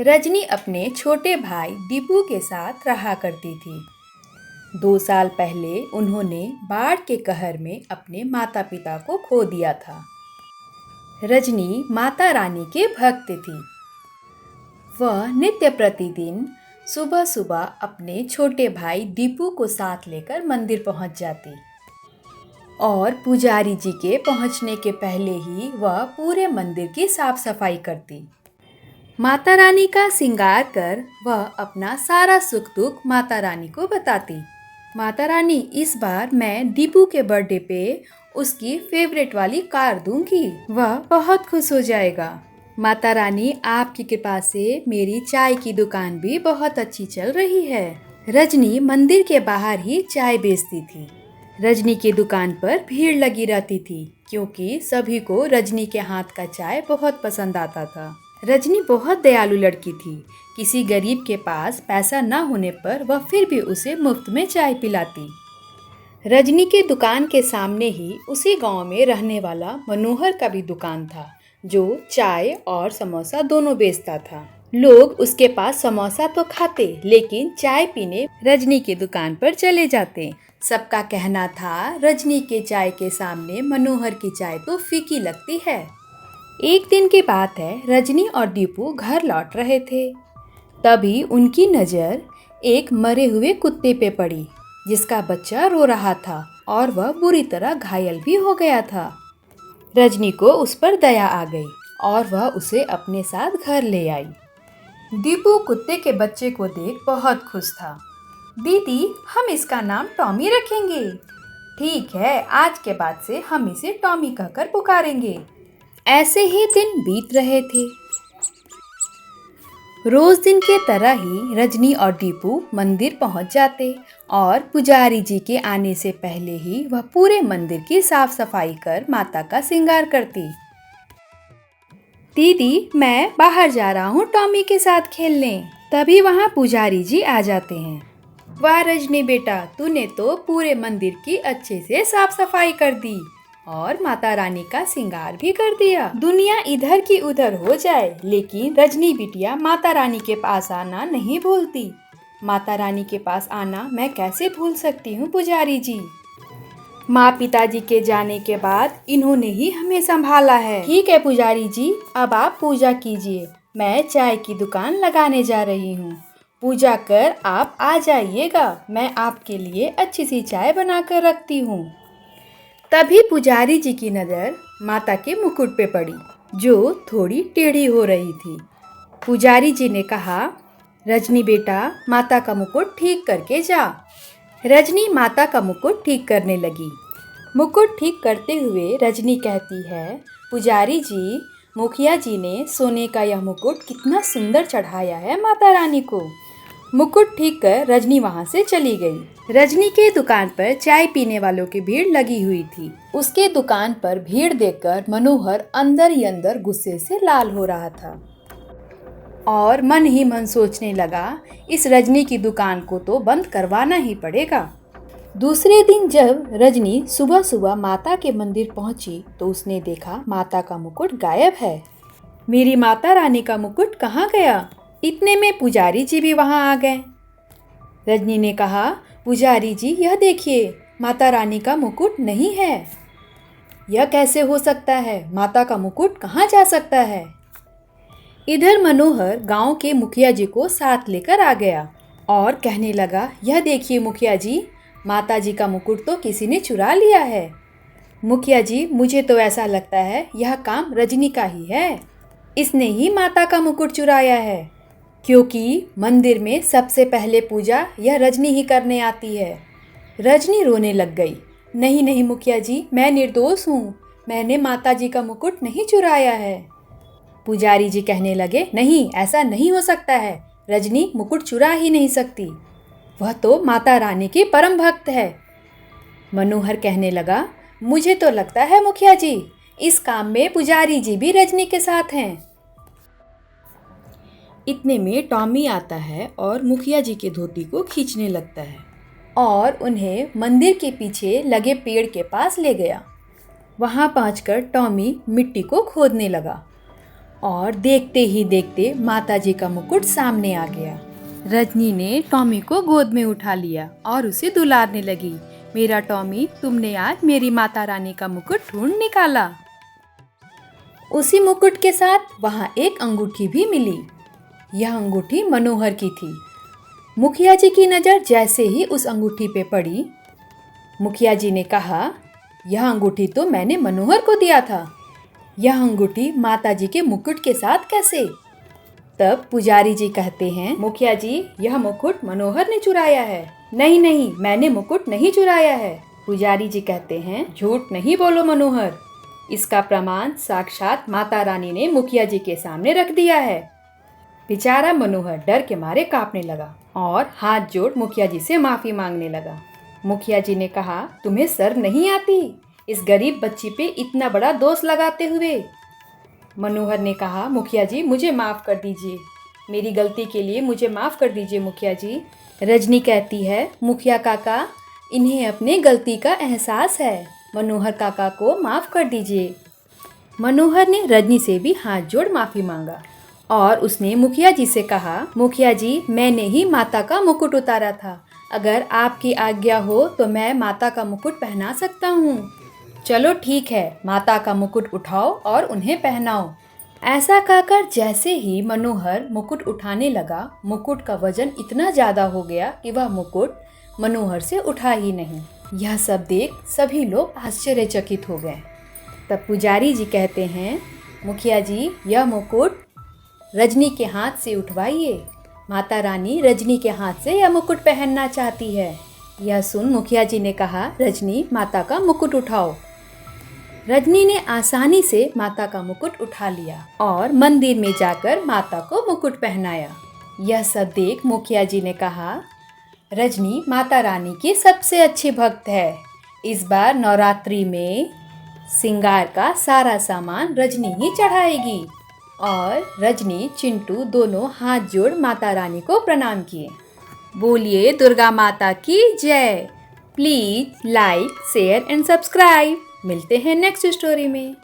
रजनी अपने छोटे भाई दीपू के साथ रहा करती थी। 2 साल पहले उन्होंने बाढ़ के कहर में अपने माता पिता को खो दिया था। रजनी माता रानी के भक्त थी। वह नित्य प्रतिदिन सुबह सुबह अपने छोटे भाई दीपू को साथ लेकर मंदिर पहुंच जाती और पुजारी जी के पहुंचने के पहले ही वह पूरे मंदिर की साफ सफाई करती। माता रानी का श्रृंगार कर वह अपना सारा सुख दुख माता रानी को बताती। माता रानी, इस बार मैं दीपू के बर्थडे पे उसकी फेवरेट वाली कार दूंगी, वह बहुत खुश हो जाएगा। माता रानी, आपकी कृपा से मेरी चाय की दुकान भी बहुत अच्छी चल रही है। रजनी मंदिर के बाहर ही चाय बेचती थी। रजनी की दुकान पर भीड़ लगी रहती थी क्योंकि सभी को रजनी के हाथ का चाय बहुत पसंद आता था। रजनी बहुत दयालु लड़की थी। किसी गरीब के पास पैसा न होने पर वह फिर भी उसे मुफ्त में चाय पिलाती। रजनी के दुकान के सामने ही उसी गांव में रहने वाला मनोहर का भी दुकान था, जो चाय और समोसा दोनों बेचता था। लोग उसके पास समोसा तो खाते लेकिन चाय पीने रजनी की दुकान पर चले जाते। सबका कहना था, रजनी के चाय के सामने मनोहर की चाय तो फीकी लगती है। एक दिन की बात है, रजनी और दीपू घर लौट रहे थे। तभी उनकी नज़र एक मरे हुए कुत्ते पे पड़ी जिसका बच्चा रो रहा था और वह बुरी तरह घायल भी हो गया था। रजनी को उस पर दया आ गई और वह उसे अपने साथ घर ले आई। दीपू कुत्ते के बच्चे को देख बहुत खुश था। दीदी, हम इसका नाम टॉमी रखेंगे। ठीक है, आज के बाद से हम इसे टॉमी कहकर पुकारेंगे। ऐसे ही दिन बीत रहे थे। रोज दिन के तरह ही रजनी और दीपू मंदिर पहुंच जाते और पुजारी जी के आने से पहले ही वह पूरे मंदिर की साफ सफाई कर माता का श्रृंगार करती। दीदी, मैं बाहर जा रहा हूँ टॉमी के साथ खेलने। तभी वहाँ पुजारी जी आ जाते हैं। वाह रजनी बेटा, तूने तो पूरे मंदिर की अच्छे से साफ सफाई कर दी और माता रानी का श्रृंगार भी कर दिया। दुनिया इधर की उधर हो जाए लेकिन रजनी बिटिया माता रानी के पास आना नहीं भूलती। माता रानी के पास आना मैं कैसे भूल सकती हूँ पुजारी जी। माँ पिताजी के जाने के बाद इन्होंने ही हमें संभाला है। ठीक है पुजारी जी, अब आप पूजा कीजिए। मैं चाय की दुकान लगाने जा रही हूँ। पूजा कर आप आ जाइएगा। मैं आपके लिए अच्छी सी चाय बना कर रखती हूँ। तभी पुजारी जी की नज़र माता के मुकुट पे पड़ी, जो थोड़ी टेढ़ी हो रही थी। पुजारी जी ने कहा, रजनी बेटा, माता का मुकुट ठीक करके जा। रजनी माता का मुकुट ठीक करने लगी। मुकुट ठीक करते हुए रजनी कहती है, पुजारी जी, मुखिया जी ने सोने का यह मुकुट कितना सुंदर चढ़ाया है माता रानी को। मुकुट ठीक कर रजनी वहाँ से चली गई। रजनी के दुकान पर चाय पीने वालों की भीड़ लगी हुई थी। उसके दुकान पर भीड़ देखकर मनोहर अंदर ही अंदर गुस्से से लाल हो रहा था और मन ही मन सोचने लगा, इस रजनी की दुकान को तो बंद करवाना ही पड़ेगा। दूसरे दिन जब रजनी सुबह सुबह माता के मंदिर पहुंची तो उसने देखा माता का मुकुट गायब है। मेरी माता रानी का मुकुट कहाँ गया? इतने में पुजारी जी भी वहां आ गए। रजनी ने कहा, पुजारी जी, यह देखिए, माता रानी का मुकुट नहीं है। यह कैसे हो सकता है? माता का मुकुट कहाँ जा सकता है? इधर मनोहर गांव के मुखिया जी को साथ लेकर आ गया और कहने लगा, यह देखिए मुखिया जी, माता जी का मुकुट तो किसी ने चुरा लिया है। मुखिया जी, मुझे तो ऐसा लगता है यह काम रजनी का ही है। इसने ही माता का मुकुट चुराया है, क्योंकि मंदिर में सबसे पहले पूजा यह रजनी ही करने आती है। रजनी रोने लग गई। नहीं नहीं मुखिया जी, मैं निर्दोष हूँ। मैंने माता जी का मुकुट नहीं चुराया है। पुजारी जी कहने लगे, नहीं, ऐसा नहीं हो सकता है। रजनी मुकुट चुरा ही नहीं सकती। वह तो माता रानी की परम भक्त है। मनोहर कहने लगा, मुझे तो लगता है मुखिया जी, इस काम में पुजारी जी भी रजनी के साथ हैं। इतने में टॉमी आता है और मुखिया जी के धोती को खींचने लगता है और उन्हें मंदिर के पीछे लगे पेड़ के पास ले गया। वहां पहुंचकर टॉमी मिट्टी को खोदने लगा और देखते ही देखते माताजी का मुकुट सामने आ गया। रजनी ने टॉमी को गोद में उठा लिया और उसे दुलारने लगी। मेरा टॉमी, तुमने आज मेरी माता रानी का मुकुट ढूंढ निकाला। उसी मुकुट के साथ वहाँ एक अंगूठी भी मिली। यह अंगूठी मनोहर की थी। मुखिया जी की नज़र जैसे ही उस अंगूठी पे पड़ी, मुखिया जी ने कहा, यह अंगूठी तो मैंने मनोहर को दिया था। यह अंगूठी माता जी के मुकुट के साथ कैसे? तब पुजारी जी कहते हैं, मुखिया जी, यह मुकुट मनोहर ने चुराया है। नहीं नहीं, मैंने मुकुट नहीं चुराया है। पुजारी जी कहते हैं, झूठ नहीं बोलो मनोहर, इसका प्रमाण साक्षात माता रानी ने मुखिया जी के सामने रख दिया है। बेचारा मनोहर डर के मारे कांपने लगा और हाथ जोड़ मुखिया जी से माफी मांगने लगा। मुखिया जी ने कहा, तुम्हें शर्म नहीं आती इस गरीब बच्ची पे इतना बड़ा दोष लगाते हुए? मनोहर ने कहा, मुखिया जी, मुझे माफ़ कर दीजिए, मेरी गलती के लिए मुझे माफ़ कर दीजिए मुखिया जी। रजनी कहती है, मुखिया काका, इन्हें अपने गलती का एहसास है, मनोहर काका को माफ़ कर दीजिए। मनोहर ने रजनी से भी हाथ जोड़ माफ़ी मांगा और उसने मुखिया जी से कहा, मुखिया जी, मैंने ही माता का मुकुट उतारा था। अगर आपकी आज्ञा हो तो मैं माता का मुकुट पहना सकता हूँ। चलो ठीक है, माता का मुकुट उठाओ और उन्हें पहनाओ। ऐसा कहकर जैसे ही मनोहर मुकुट उठाने लगा, मुकुट का वजन इतना ज़्यादा हो गया कि वह मुकुट मनोहर से उठा ही नहीं। यह सब देख सभी लोग आश्चर्यचकित हो गए। तब पुजारी जी कहते हैं, मुखिया जी, यह मुकुट रजनी के हाथ से उठवाइए। माता रानी रजनी के हाथ से यह मुकुट पहनना चाहती है। यह सुन मुखिया जी ने कहा, रजनी, माता का मुकुट उठाओ। रजनी ने आसानी से माता का मुकुट उठा लिया और मंदिर में जाकर माता को मुकुट पहनाया। यह सब देख मुखिया जी ने कहा, रजनी माता रानी की सबसे अच्छी भक्त है। इस बार नवरात्रि में श्रृंगार का सारा सामान रजनी ही चढ़ाएगी। और रजनी, चिंटू दोनों हाथ जोड़ माता रानी को प्रणाम किए। बोलिए दुर्गा माता की जय। Please like, share and subscribe. मिलते हैं नेक्स्ट स्टोरी में।